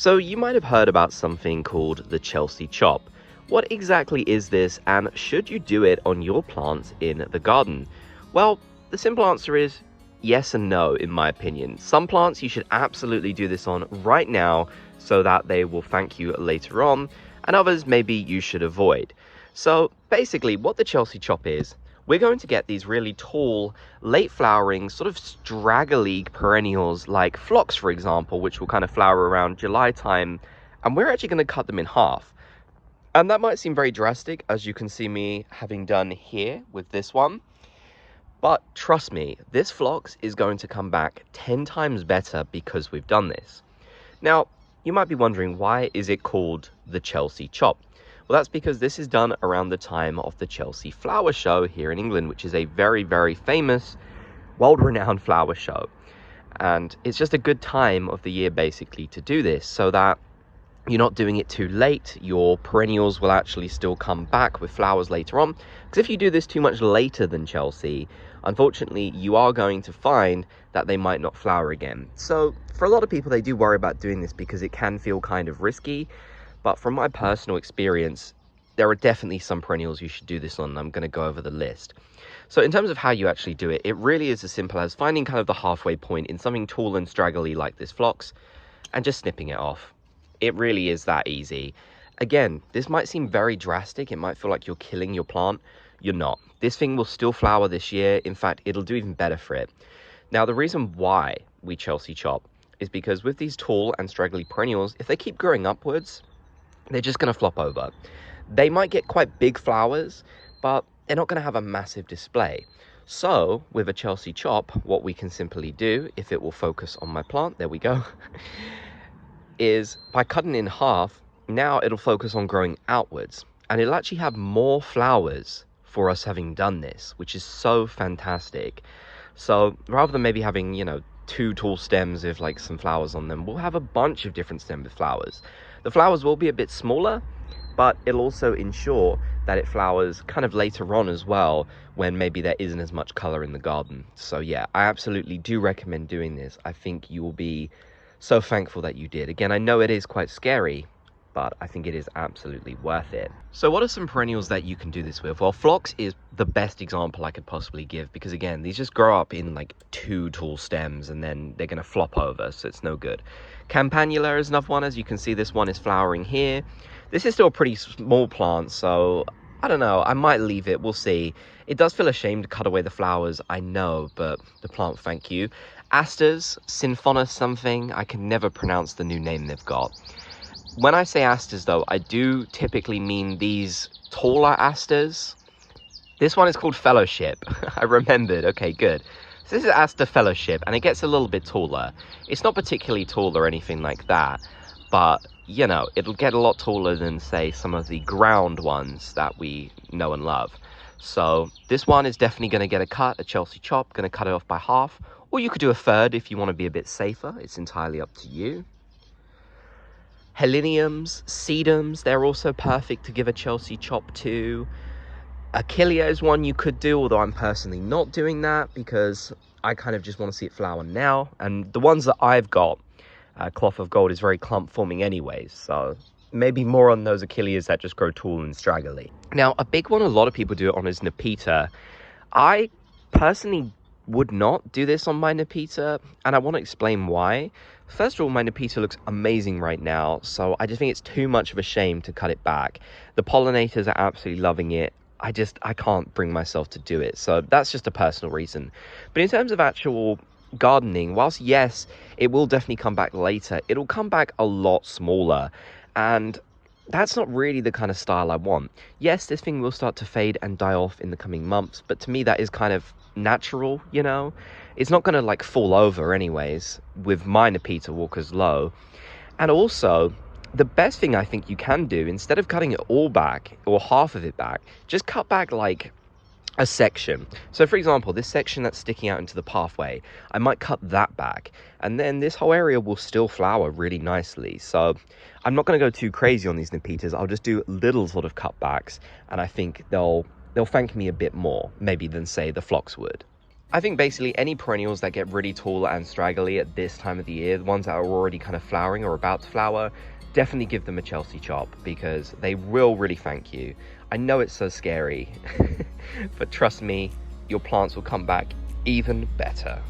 So you might have heard about something called the Chelsea chop. What exactly is this, and should you do it on your plants in the garden? Well, the simple answer is yes and no, in my opinion. Some plants you should absolutely do this on right now so that they will thank you later on, and others maybe you should avoid. So basically what the Chelsea chop is, we're going to get these really tall, late flowering, sort of straggly perennials like phlox, for example, which will kind of flower around July time, and we're actually going to cut them in half. And that might seem very drastic, as you can see me having done here with this one. But trust me, this phlox is going to come back 10 times better because we've done this. Now, you might be wondering, why is it called the Chelsea chop? Well, that's because this is done around the time of the Chelsea Flower Show here in England, which is a very, very famous, world-renowned flower show. And it's just a good time of the year, basically, to do this so that you're not doing it too late. Your perennials will actually still come back with flowers later on. Because if you do this too much later than Chelsea, unfortunately, you are going to find that they might not flower again. So for a lot of people, they do worry about doing this because it can feel kind of risky. But from my personal experience, there are definitely some perennials you should do this on. I'm going to go over the list. So in terms of how you actually do it, it really is as simple as finding kind of the halfway point in something tall and straggly like this phlox and just snipping it off. It really is that easy. Again, this might seem very drastic. It might feel like you're killing your plant. You're not. This thing will still flower this year. In fact, it'll do even better for it. Now, the reason why we Chelsea chop is because with these tall and straggly perennials, if they keep growing upwards, they're just going to flop over. They might get quite big flowers, but they're not going to have a massive display. So with a Chelsea chop, what we can simply do, if it will focus on my plant, there we go, is by cutting in half, now it'll focus on growing outwards, and it'll actually have more flowers for us having done this, which is so fantastic. So rather than maybe having, two tall stems with like some flowers on them, we'll have a bunch of different stems with flowers. The flowers will be a bit smaller, but it'll also ensure that it flowers kind of later on as well, when maybe there isn't as much color in the garden. So yeah, I absolutely do recommend doing this. I think you will be so thankful that you did. Again, I know it is quite scary, but I think it is absolutely worth it. So what are some perennials that you can do this with? Well, phlox is the best example I could possibly give, because again, these just grow up in like two tall stems and then they're going to flop over, so it's no good. Campanula is another one. As you can see, this one is flowering here. This is still a pretty small plant, so I don't know, I might leave it, we'll see. It does feel a shame to cut away the flowers, I know, but the plant, thank you. Asters, Sinfonis something, I can never pronounce the new name they've got. When I say asters though, I do typically mean these taller asters. This one is called Fellowship. I remembered. Okay, good. So this is Aster Fellowship, and it gets a little bit taller. It's not particularly tall or anything like that, but it'll get a lot taller than, say, some of the ground ones that we know and love. So this one is definitely going to get a cut, a Chelsea chop, going to cut it off by half, or you could do a third if you want to be a bit safer. It's entirely up to you. Heleniums, sedums, they're also perfect to give a Chelsea chop to. Achillea is one you could do, although I'm personally not doing that because I kind of just want to see it flower now. And the ones that I've got, Cloth of Gold is very clump forming anyways, so maybe more on those Achilleas that just grow tall and straggly. Now, a big one a lot of people do it on is Nepeta. I personally would not do this on my Nepeta, and I want to explain why. First of all, my Nepeta looks amazing right now, so I just think it's too much of a shame to cut it back. The pollinators are absolutely loving it. I can't bring myself to do it, so that's just a personal reason. But in terms of actual gardening, whilst yes, it will definitely come back later, it'll come back a lot smaller, and that's not really the kind of style I want. Yes, this thing will start to fade and die off in the coming months, but to me that is kind of natural, it's not going to like fall over anyways with my Nepeta Walker's Low. And also, the best thing I think you can do, instead of cutting it all back or half of it back, just cut back like a section. So for example, this section that's sticking out into the pathway, I might cut that back, and then this whole area will still flower really nicely. So I'm not going to go too crazy on these Nepetas. I'll just do little sort of cutbacks, and I think they'll thank me a bit more maybe than, say, the phlox would. I think basically any perennials that get really tall and straggly at this time of the year, the ones that are already kind of flowering or about to flower, definitely give them a Chelsea chop because they will really thank you. I know it's so scary, but trust me, your plants will come back even better.